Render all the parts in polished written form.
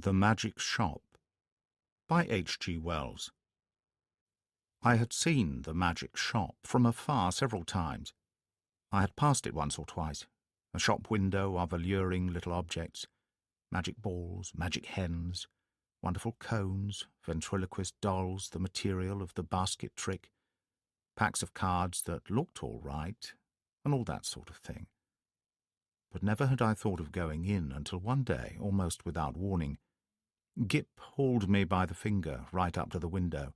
The Magic Shop by H. G. Wells. I had seen the magic shop from afar several times. I had passed it once or twice, a shop window of alluring little objects, magic balls, magic hens, wonderful cones, ventriloquist dolls, the material of the basket trick, packs of cards that looked all right, and all that sort of thing. But never had I thought of going in until one day, almost without warning, Gip hauled me by the finger right up to the window,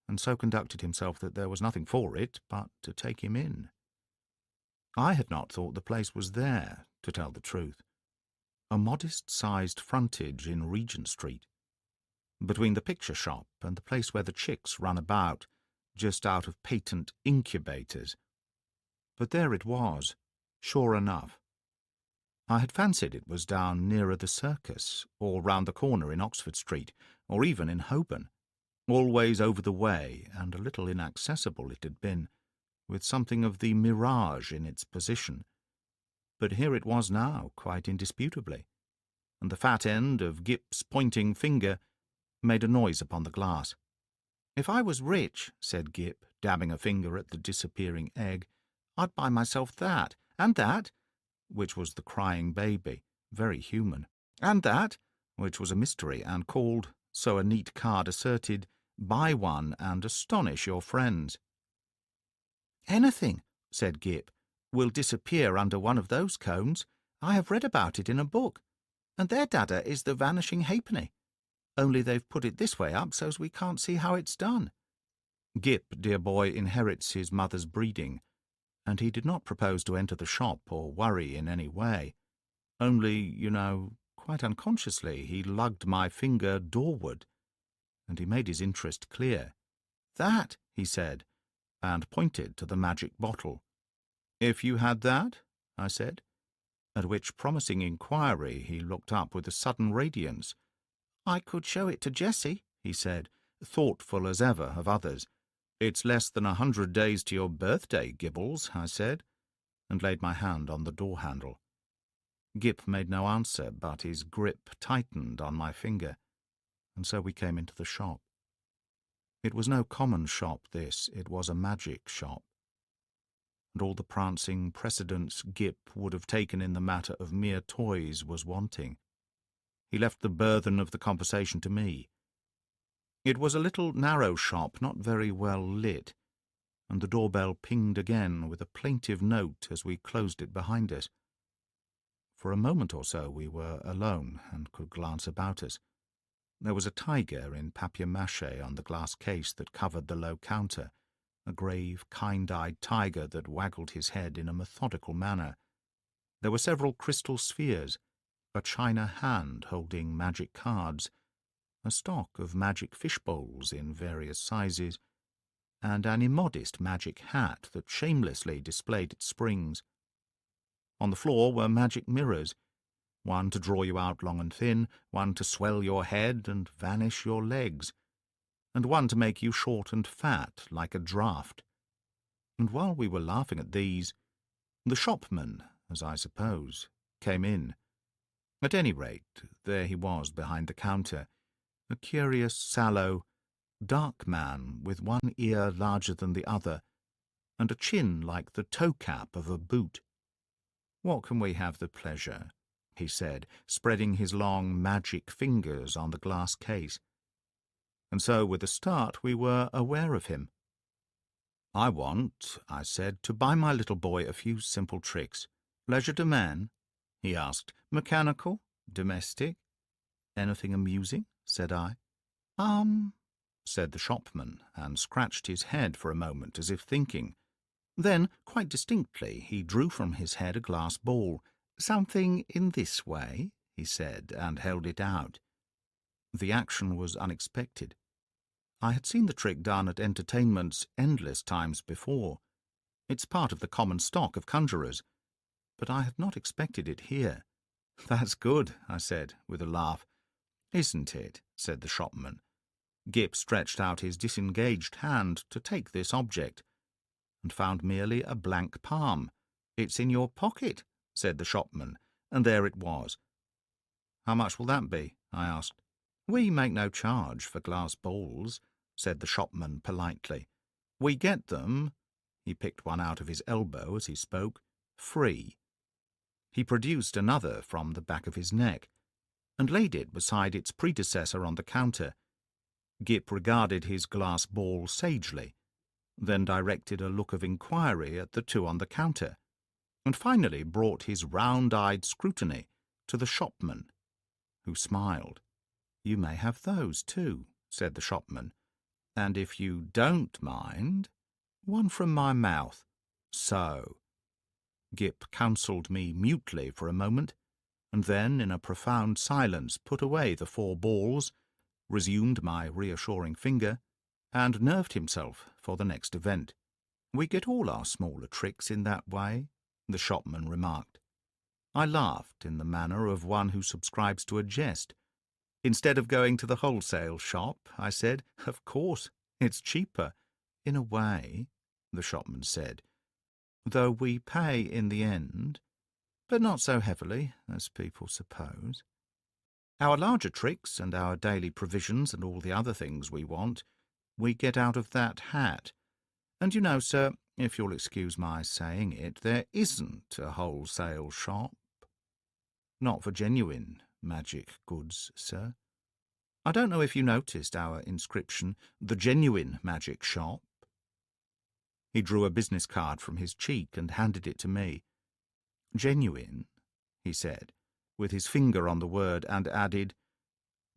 and so conducted himself that there was nothing for it but to take him in. I had not thought the place was there, to tell the truth. A modest-sized frontage in Regent Street, between the picture shop and the place where the chicks run about, just out of patent incubators. But there it was, sure enough. I had fancied it was down nearer the circus, or round the corner in Oxford Street, or even in Holborn. Always over the way, and a little inaccessible it had been, with something of the mirage in its position. But here it was now, quite indisputably, and the fat end of Gip's pointing finger made a noise upon the glass. "If I was rich," said Gip, dabbing a finger at the disappearing egg, "I'd buy myself that, and that," which was the crying baby, very human, "and that," which was a mystery, and called, so a neat card asserted, "Buy one and astonish your friends." "Anything," said Gip, "will disappear under one of those cones. I have read about it in a book, and their dada is the vanishing halfpenny. Only they've put it this way up so's we can't see how it's done." Gip, dear boy, inherits his mother's breeding, and he did not propose to enter the shop or worry in any way. Only, you know, quite unconsciously he lugged my finger doorward, and he made his interest clear. "That," he said, and pointed to the magic bottle. "If you had that?" I said, at which promising inquiry he looked up with a sudden radiance. "I could show it to Jessie," he said, thoughtful as ever of others. "It's less than 100 days to your birthday, Gibbles," I said, and laid my hand on the door-handle. Gip made no answer, but his grip tightened on my finger, and so we came into the shop. It was no common shop, this. It was a magic shop. And all the prancing precedence Gip would have taken in the matter of mere toys was wanting. He left the burthen of the conversation to me. It was a little narrow shop, not very well lit, and the doorbell pinged again with a plaintive note as we closed it behind us. For a moment or so we were alone and could glance about us. There was a tiger in papier-mâché on the glass case that covered the low counter, a grave, kind-eyed tiger that waggled his head in a methodical manner. There were several crystal spheres, a china hand holding magic cards, a stock of magic fish-bowls in various sizes, and an immodest magic hat that shamelessly displayed its springs. On the floor were magic mirrors, one to draw you out long and thin, one to swell your head and vanish your legs, and one to make you short and fat like a draught. And while we were laughing at these, the shopman, as I suppose, came in. At any rate, there he was behind the counter, a curious, sallow, dark man with one ear larger than the other, and a chin like the toe-cap of a boot. "What can we have the pleasure?" he said, spreading his long magic fingers on the glass case. And so, with a start, we were aware of him. "I want," I said, "to buy my little boy a few simple tricks. Legerdemain?" he asked. "Mechanical? Domestic? Anything amusing?" said I. Said the shopman, and scratched his head for a moment as if thinking. Then, quite distinctly, he drew from his head a glass ball. "Something in this way," he said, and held it out. The action was unexpected. I had seen the trick done at entertainments endless times before. It's part of the common stock of conjurers, but I had not expected it here. "That's good," I said, with a laugh. "Isn't it?" said the shopman. Gip stretched out his disengaged hand to take this object, and found merely a blank palm. "It's in your pocket," said the shopman, and there it was. "How much will that be?" I asked. "We make no charge for glass balls," said the shopman politely. "We get them," he picked one out of his elbow as he spoke, "free." He produced another from the back of his neck, and laid it beside its predecessor on the counter. Gip regarded his glass ball sagely, then directed a look of inquiry at the two on the counter, and finally brought his round-eyed scrutiny to the shopman, who smiled. "You may have those too," said the shopman, "and if you don't mind, one from my mouth. So." Gip counselled me mutely for a moment, and then, in a profound silence, put away the 4 balls, resumed my reassuring finger, and nerved himself for the next event. "We get all our smaller tricks in that way," the shopman remarked. I laughed in the manner of one who subscribes to a jest. "Instead of going to the wholesale shop," I said. "Of course, it's cheaper." "In a way," the shopman said, "though we pay in the end, but not so heavily as people suppose. Our larger tricks and our daily provisions and all the other things we want, we get out of that hat. And you know, sir, if you'll excuse my saying it, there isn't a wholesale shop. Not for genuine magic goods, sir. I don't know if you noticed our inscription, 'The Genuine Magic Shop.'" He drew a business card from his cheek and handed it to me. "Genuine," he said, with his finger on the word, and added,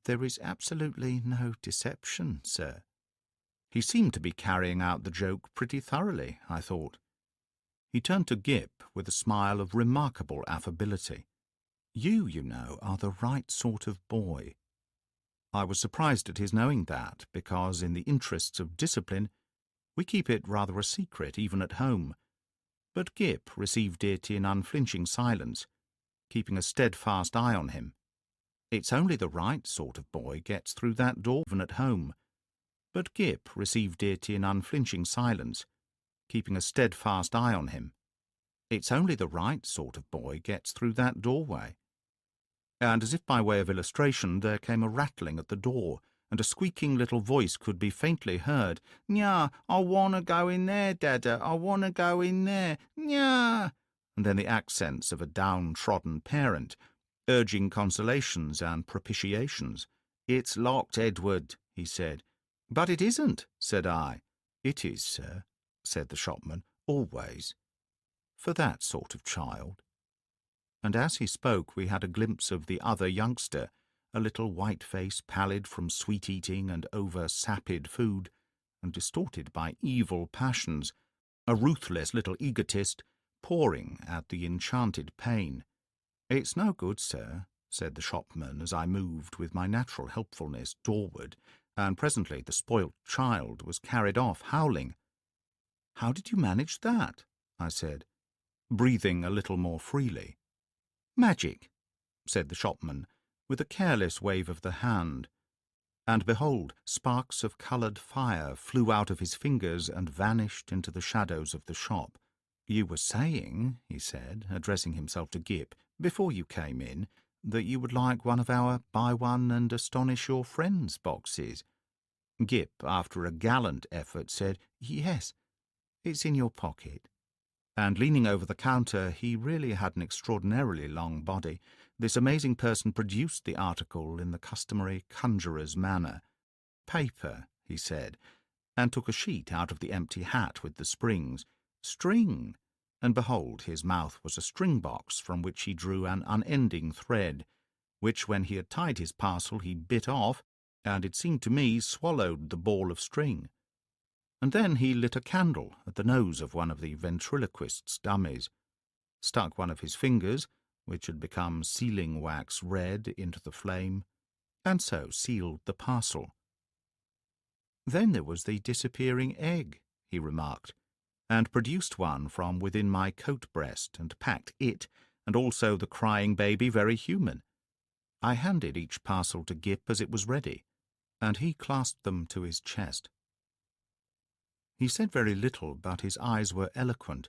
"There is absolutely no deception, sir." He seemed to be carrying out the joke pretty thoroughly, I thought. He turned to Gip with a smile of remarkable affability. You know, are the right sort of boy." I was surprised at his knowing that, because, in the interests of discipline, we keep it rather a secret, even at home. But Gip received it in unflinching silence, keeping a steadfast eye on him. "It's only the right sort of boy gets through that door, even at home." But Gip received it in unflinching silence, keeping a steadfast eye on him. "It's only the right sort of boy gets through that doorway." And as if by way of illustration, there came a rattling at the door, and a squeaking little voice could be faintly heard. "Nya, I want to go in there, Dada, I want to go in there, nya," and then the accents of a downtrodden parent, urging consolations and propitiations. "It's locked, Edward," he said. "But it isn't," said I. "It is, sir," said the shopman, "always. For that sort of child." And as he spoke we had a glimpse of the other youngster, a little white face, pallid from sweet-eating and over-sapid food, and distorted by evil passions, a ruthless little egotist, pouring at the enchanted pain. "It's no good, sir," said the shopman as I moved with my natural helpfulness doorward, and presently the spoilt child was carried off, howling. "How did you manage that?" I said, breathing a little more freely. "Magic," said the shopman, with a careless wave of the hand. And behold, sparks of coloured fire flew out of his fingers and vanished into the shadows of the shop. "You were saying," he said, addressing himself to Gip, "before you came in, that you would like one of our Buy One and Astonish Your Friends boxes." Gip, after a gallant effort, said, "Yes, it's in your pocket." And leaning over the counter, he really had an extraordinarily long body. This amazing person produced the article in the customary conjurer's manner. "Paper," he said, and took a sheet out of the empty hat with the springs. "String." And behold, his mouth was a string box from which he drew an unending thread, which, when he had tied his parcel, he bit off, and it seemed to me swallowed the ball of string. And then he lit a candle at the nose of one of the ventriloquist's dummies, stuck one of his fingers, which had become sealing-wax red, into the flame, and so sealed the parcel. "Then there was the disappearing egg," he remarked, and produced one from within my coat-breast and packed it, and also the crying baby, very human. I handed each parcel to Gip as it was ready, and he clasped them to his chest. He said very little, but his eyes were eloquent.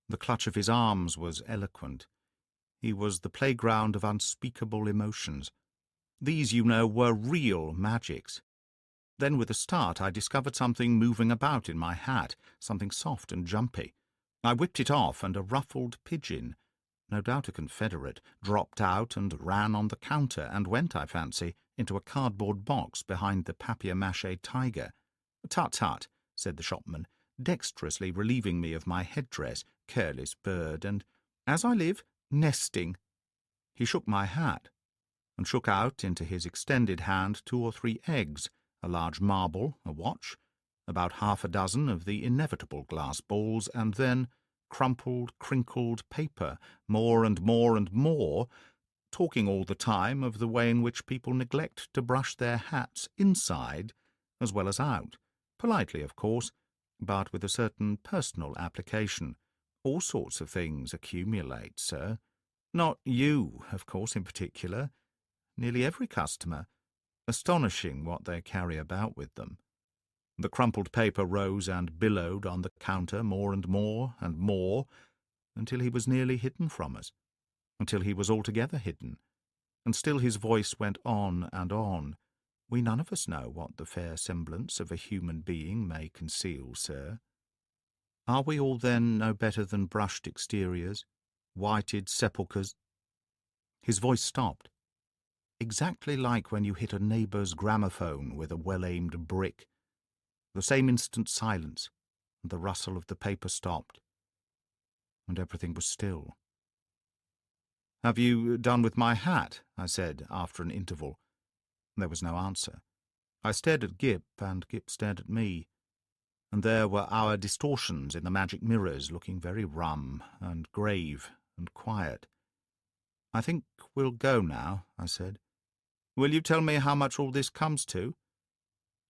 The clutch of his arms was eloquent. He was the playground of unspeakable emotions. These, you know, were real magics. Then with a start I discovered something moving about in my hat, something soft and jumpy. I whipped it off, and a ruffled pigeon, no doubt a Confederate, dropped out and ran on the counter and went, I fancy, into a cardboard box behind the papier-mâché tiger. "Tut-tut," said the shopman, dexterously relieving me of my headdress, careless bird, and, as I live, nesting. He shook my hat, and shook out into his extended hand 2 or 3 eggs, a large marble, a watch, about half a dozen of the inevitable glass balls, and then crumpled, crinkled paper, more and more and more, talking all the time of the way in which people neglect to brush their hats inside as well as out, politely, of course, but with a certain personal application. All sorts of things accumulate, sir. Not you, of course, in particular. Nearly every customer. Astonishing what they carry about with them. The crumpled paper rose and billowed on the counter more and more and more, until he was nearly hidden from us, until he was altogether hidden, and still his voice went on and on. We none of us know what the fair semblance of a human being may conceal, sir. Are we all then no better than brushed exteriors, whited sepulchres? His voice stopped. Exactly like when you hit a neighbour's gramophone with a well-aimed brick. The same instant silence, and the rustle of the paper stopped, and everything was still. "Have you done with my hat?" I said, after an interval. There was no answer. I stared at Gip, and Gip stared at me, and there were our distortions in the magic mirrors, looking very rum and grave and quiet. "I think we'll go now," I said. "Will you tell me how much all this comes to?"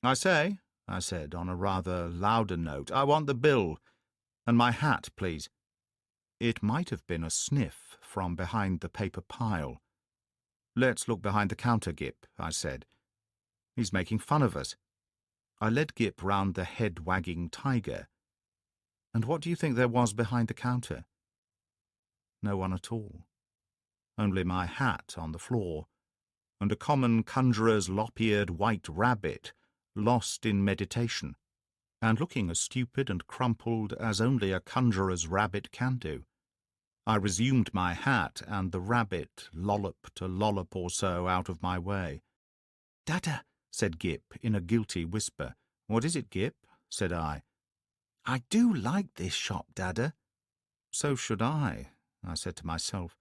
"I say," I said, on a rather louder note, "I want the bill, and my hat, please." It might have been a sniff from behind the paper pile. "Let's look behind the counter, Gip," I said. "He's making fun of us." I led Gip round the head-wagging tiger. And what do you think there was behind the counter? No one at all. Only my hat on the floor, and a common conjurer's lop-eared white rabbit, lost in meditation, and looking as stupid and crumpled as only a conjurer's rabbit can do. I resumed my hat, and the rabbit lolloped a lollop or so out of my way. "Dada," said Gip in a guilty whisper. "What is it, Gip?" said I. "I do like this shop, Dada." "So should I said to myself,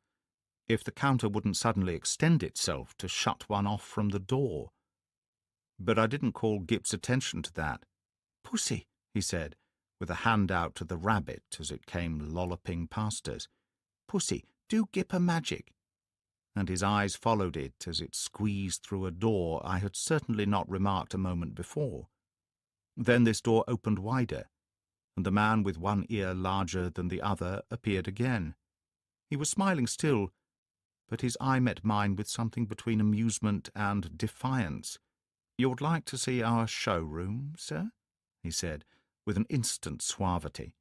if the counter wouldn't suddenly extend itself to shut one off from the door. But I didn't call Gip's attention to that. "Pussy," he said, with a hand out to the rabbit as it came lolloping past us. "Pussy, do Gip a magic." And his eyes followed it as it squeezed through a door I had certainly not remarked a moment before. Then this door opened wider, and the man with one ear larger than the other appeared again. He was smiling still, but his eye met mine with something between amusement and defiance. "You'd like to see our showroom, sir?" he said, with an instant suavity.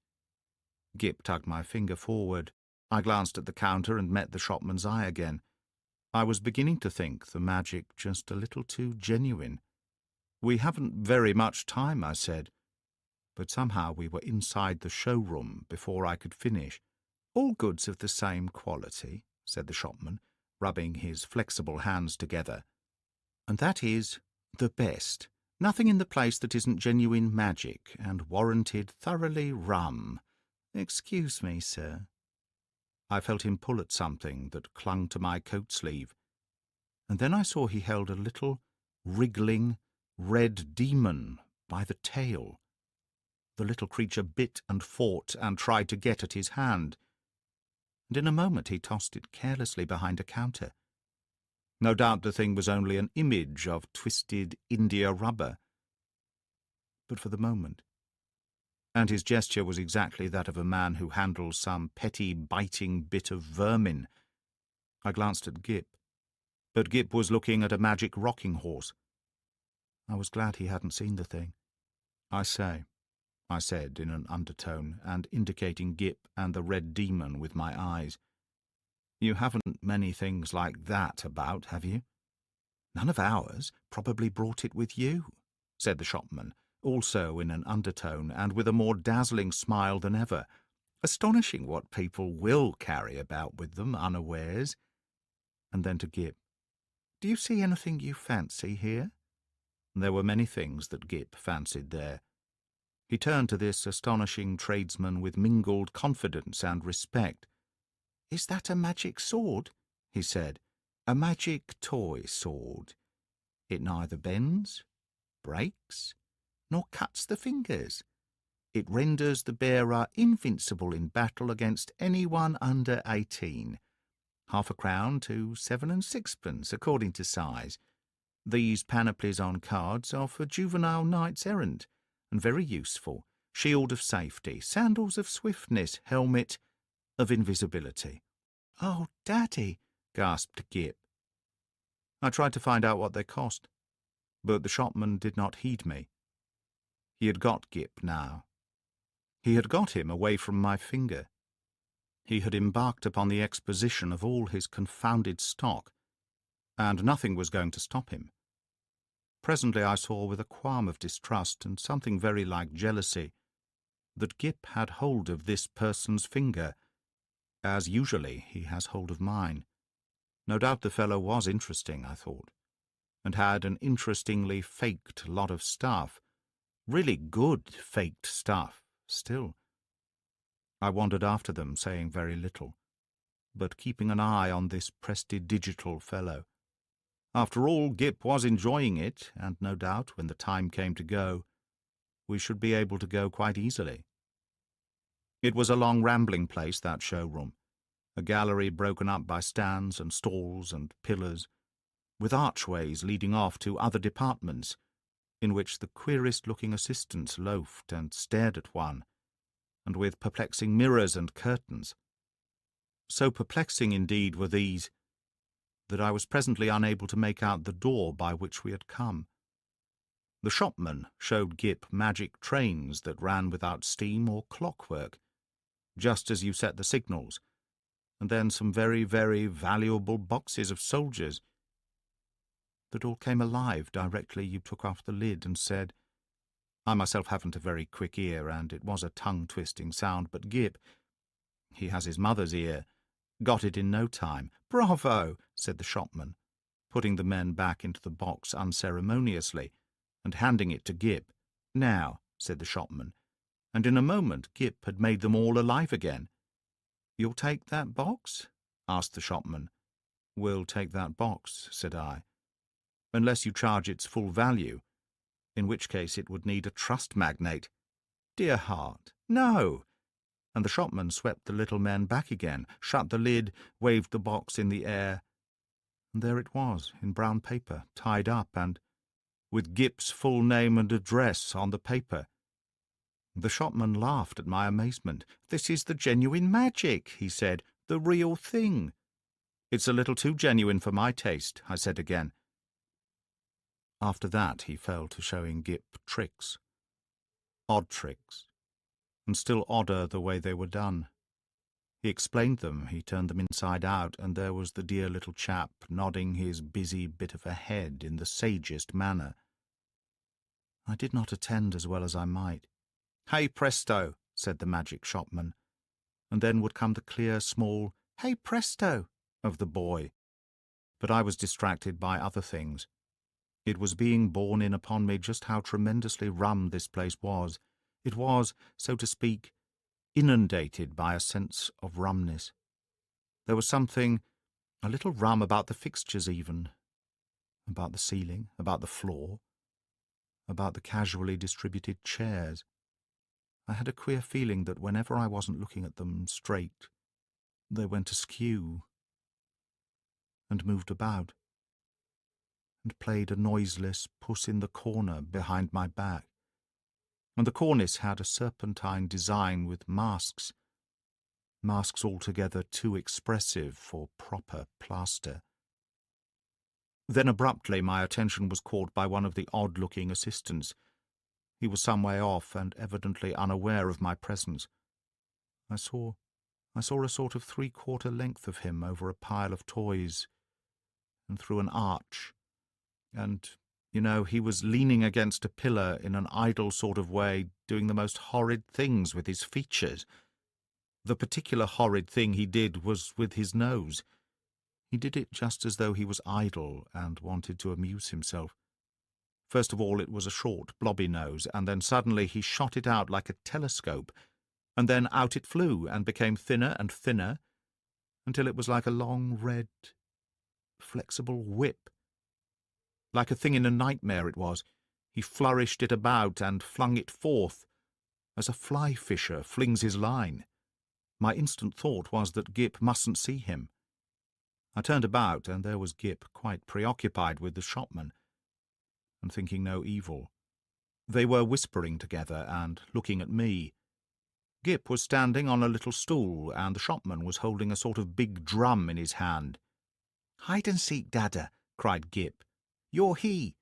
Gip tugged my finger forward. I glanced at the counter and met the shopman's eye again. I was beginning to think the magic just a little too genuine. "We haven't very much time," I said. But somehow we were inside the showroom before I could finish. "All goods of the same quality," said the shopman, rubbing his flexible hands together. "And that is the best. Nothing in the place that isn't genuine magic and warranted thoroughly rum. Excuse me, sir." I felt him pull at something that clung to my coat sleeve, and then I saw he held a little, wriggling, red demon by the tail. The little creature bit and fought and tried to get at his hand, and in a moment he tossed it carelessly behind a counter. No doubt the thing was only an image of twisted india rubber, but for the moment. And his gesture was exactly that of a man who handles some petty biting bit of vermin. I glanced at Gip, but Gip was looking at a magic rocking horse. I was glad he hadn't seen the thing. "I say," I said in an undertone, and indicating Gip and the red demon with my eyes, "you haven't many things like that about, have you?" "None of ours. Probably brought it with you," said the shopman, also in an undertone and with a more dazzling smile than ever. "Astonishing what people will carry about with them unawares." And then to Gip, "Do you see anything you fancy here?" There were many things that Gip fancied there. He turned to this astonishing tradesman with mingled confidence and respect. "Is that a magic sword?" he said. "A magic toy sword. It neither bends, breaks, nor cuts the fingers. It renders the bearer invincible in battle against anyone under 18. Half a crown to 7 and 6pence, according to size. These panoplies on cards are for juvenile knights-errant, and very useful. Shield of safety, sandals of swiftness, helmet of invisibility." "Oh, Daddy!" gasped Gip. I tried to find out what they cost, but the shopman did not heed me. He had got Gip now. He had got him away from my finger. He had embarked upon the exposition of all his confounded stock, and nothing was going to stop him. Presently I saw with a qualm of distrust and something very like jealousy that Gip had hold of this person's finger, as usually he has hold of mine. No doubt the fellow was interesting, I thought, and had an interestingly faked lot of stuff, really good faked stuff, still. I wandered after them, saying very little, but keeping an eye on this prestidigital fellow. After all, Gip was enjoying it, and no doubt, when the time came to go, we should be able to go quite easily. It was a long rambling place, that showroom, a gallery broken up by stands and stalls and pillars, with archways leading off to other departments, in which the queerest-looking assistants loafed and stared at one, and with perplexing mirrors and curtains. So perplexing, indeed, were these, that I was presently unable to make out the door by which we had come. The shopman showed Gip magic trains that ran without steam or clockwork, just as you set the signals, and then some very, very valuable boxes of soldiers that all came alive directly you took off the lid and said— I myself haven't a very quick ear, and it was a tongue-twisting sound, but Gip, he has his mother's ear, got it in no time. "Bravo!" said the shopman, putting the men back into the box unceremoniously, and handing it to Gip. "Now," said the shopman, and in a moment Gip had made them all alive again. "You'll take that box?" asked the shopman. "We'll take that box," said I, "unless you charge its full value, in which case it would need a trust magnate." "Dear heart, no!" And the shopman swept the little men back again, shut the lid, waved the box in the air, and there it was, in brown paper, tied up, and with Gip's full name and address on the paper. The shopman laughed at my amazement. "This is the genuine magic," he said, "the real thing." "It's a little too genuine for my taste," I said again. After that he fell to showing Gip tricks. Odd tricks, and still odder the way they were done. He explained them, he turned them inside out, and there was the dear little chap nodding his busy bit of a head in the sagest manner. I did not attend as well as I might. "Hey, presto!" said the magic shopman, and then would come the clear, small "Hey, presto!" of the boy. But I was distracted by other things. It was being borne in upon me just how tremendously rum this place was. It was, so to speak, inundated by a sense of rumness. There was something a little rum about the fixtures even, about the ceiling, about the floor, about the casually distributed chairs. I had a queer feeling that whenever I wasn't looking at them straight, they went askew, and moved about, and played a noiseless puss-in-the-corner behind my back. And the cornice had a serpentine design with masks altogether too expressive for proper plaster. Then abruptly my attention was caught by one of the odd-looking assistants. He was some way off, and evidently unaware of my presence. I saw a sort of three-quarter length of him over a pile of toys, and through an arch, and, he was leaning against a pillar in an idle sort of way, doing the most horrid things with his features. The particular horrid thing he did was with his nose. He did it just as though he was idle and wanted to amuse himself. First of all it was a short, blobby nose, and then suddenly he shot it out like a telescope, and then out it flew and became thinner and thinner, until it was like a long, red, flexible whip. Like a thing in a nightmare it was. He flourished it about and flung it forth, as a fly-fisher flings his line. My instant thought was that Gip mustn't see him. I turned about, and there was Gip, quite preoccupied with the shopman, and thinking no evil. They were whispering together and looking at me. Gip was standing on a little stool, and the shopman was holding a sort of big drum in his hand. "Hide-and-seek, Dada," cried Gip. "You're he."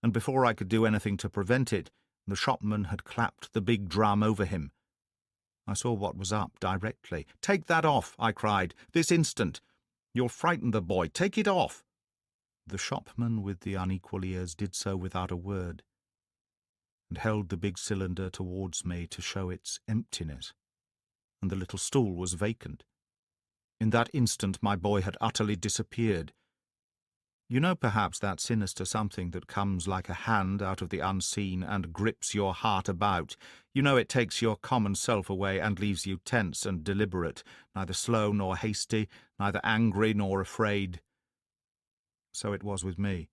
And before I could do anything to prevent it, the shopman had clapped the big drum over him. I saw what was up directly. "Take that off," I cried, "this instant. You'll frighten the boy. Take it off." The shopman with the unequal ears did so without a word, and held the big cylinder towards me to show its emptiness, and the little stool was vacant. In that instant my boy had utterly disappeared. You know perhaps that sinister something that comes like a hand out of the unseen and grips your heart about. You know it takes your common self away and leaves you tense and deliberate, neither slow nor hasty, neither angry nor afraid. So it was with me.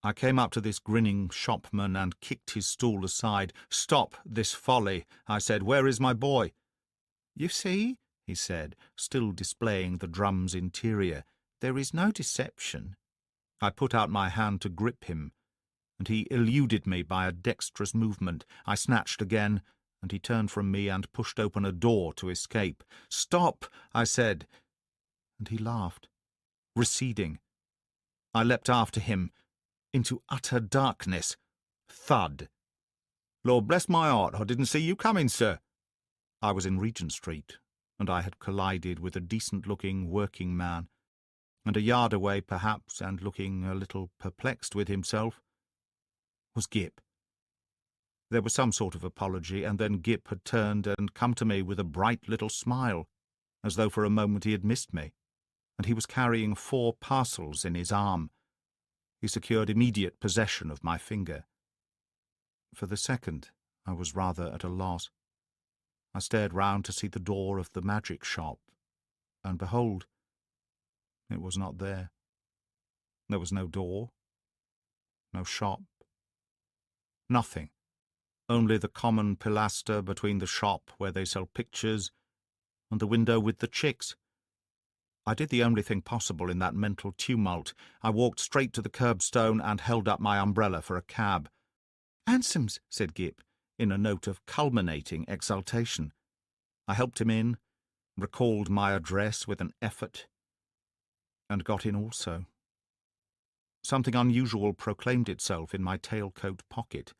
I came up to this grinning shopman and kicked his stool aside. "Stop this folly," I said. "Where is my boy?" "You see," he said, still displaying the drum's interior, "there is no deception." I put out my hand to grip him, and he eluded me by a dexterous movement. I snatched again, and he turned from me and pushed open a door to escape. "Stop," I said, and he laughed, receding. I leapt after him, into utter darkness. Thud. "Lord bless my heart, I didn't see you coming, sir." I was in Regent Street, and I had collided with a decent-looking working man, and a yard away, perhaps, and looking a little perplexed with himself, was Gip. There was some sort of apology, and then Gip had turned and come to me with a bright little smile, as though for a moment he had missed me, and he was carrying 4 parcels in his arm. He secured immediate possession of my finger. For the second, I was rather at a loss. I stared round to see the door of the magic shop, and behold, it was not there. There was no door, no shop, nothing, only the common pilaster between the shop where they sell pictures and the window with the chicks. I did the only thing possible in that mental tumult. I walked straight to the curbstone and held up my umbrella for a cab. "Hansoms," said Gip, in a note of culminating exultation. I helped him in, recalled my address with an effort, and got in also. Something unusual proclaimed itself in my tailcoat pocket,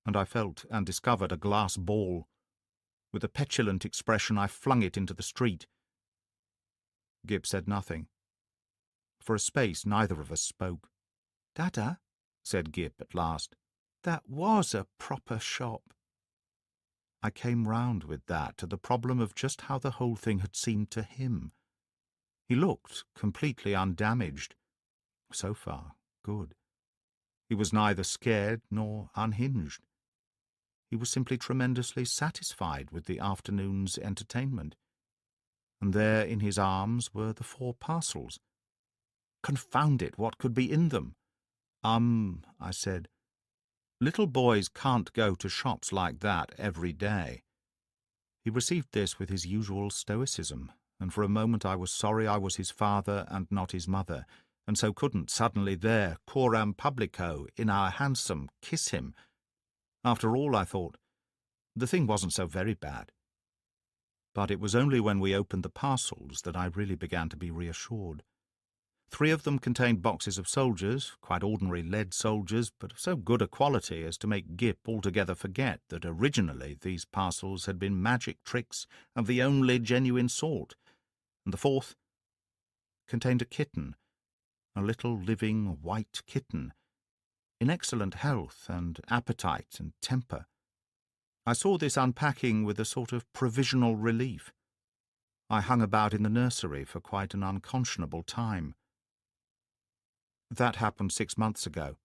and I felt and discovered a glass ball. With a petulant expression I flung it into the street. Gip said nothing. For a space neither of us spoke. "Dada," said Gip at last, "that was a proper shop." I came round with that to the problem of just how the whole thing had seemed to him. He looked completely undamaged. So far, good. He was neither scared nor unhinged. He was simply tremendously satisfied with the afternoon's entertainment. And there in his arms were the 4 parcels. Confound it, what could be in them? I said. Little boys can't go to shops like that every day. He received this with his usual stoicism, and for a moment I was sorry I was his father and not his mother, and so couldn't suddenly there, coram publico, in our hansom, kiss him. After all, I thought, the thing wasn't so very bad. But it was only when we opened the parcels that I really began to be reassured. 3 of them contained boxes of soldiers, quite ordinary lead soldiers, but of so good a quality as to make Gip altogether forget that originally these parcels had been magic tricks of the only genuine sort, and the 4th contained a kitten, a little living white kitten, in excellent health and appetite and temper. I saw this unpacking with a sort of provisional relief. I hung about in the nursery for quite an unconscionable time. That happened 6 months ago,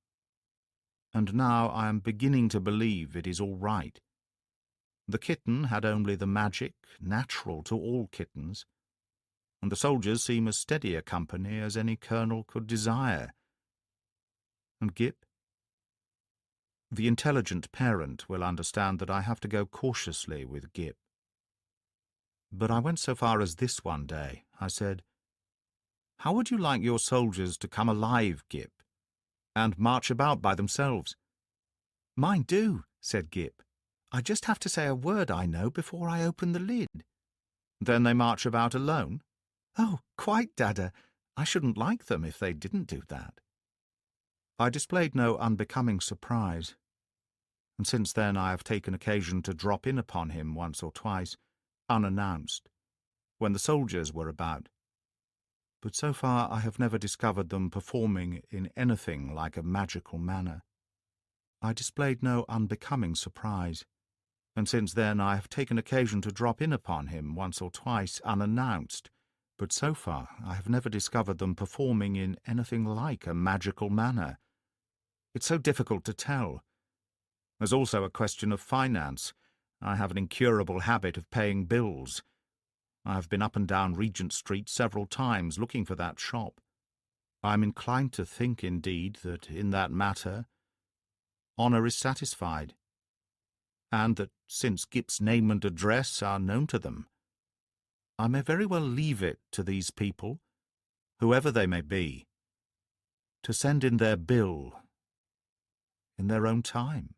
and now I am beginning to believe it is all right. The kitten had only the magic natural to all kittens, and the soldiers seem as steady a company as any colonel could desire. And Gip? The intelligent parent will understand that I have to go cautiously with Gip. But I went so far as this one day. I said, "How would you like your soldiers to come alive, Gip, and march about by themselves?" "Mine do," said Gip. "I just have to say a word I know before I open the lid." "Then they march about alone?" "Oh, quite, Dada. I shouldn't like them if they didn't do that." I displayed no unbecoming surprise, and since then I have taken occasion to drop in upon him once or twice, unannounced, when the soldiers were about. But so far I have never discovered them performing in anything like a magical manner. I displayed no unbecoming surprise, and since then I have taken occasion to drop in upon him once or twice unannounced, but so far I have never discovered them performing in anything like a magical manner. It's so difficult to tell. There's also a question of finance. I have an incurable habit of paying bills. I have been up and down Regent Street several times looking for that shop. I am inclined to think, indeed, that in that matter honour is satisfied, and that since Gip's name and address are known to them, I may very well leave it to these people, whoever they may be, to send in their bill in their own time.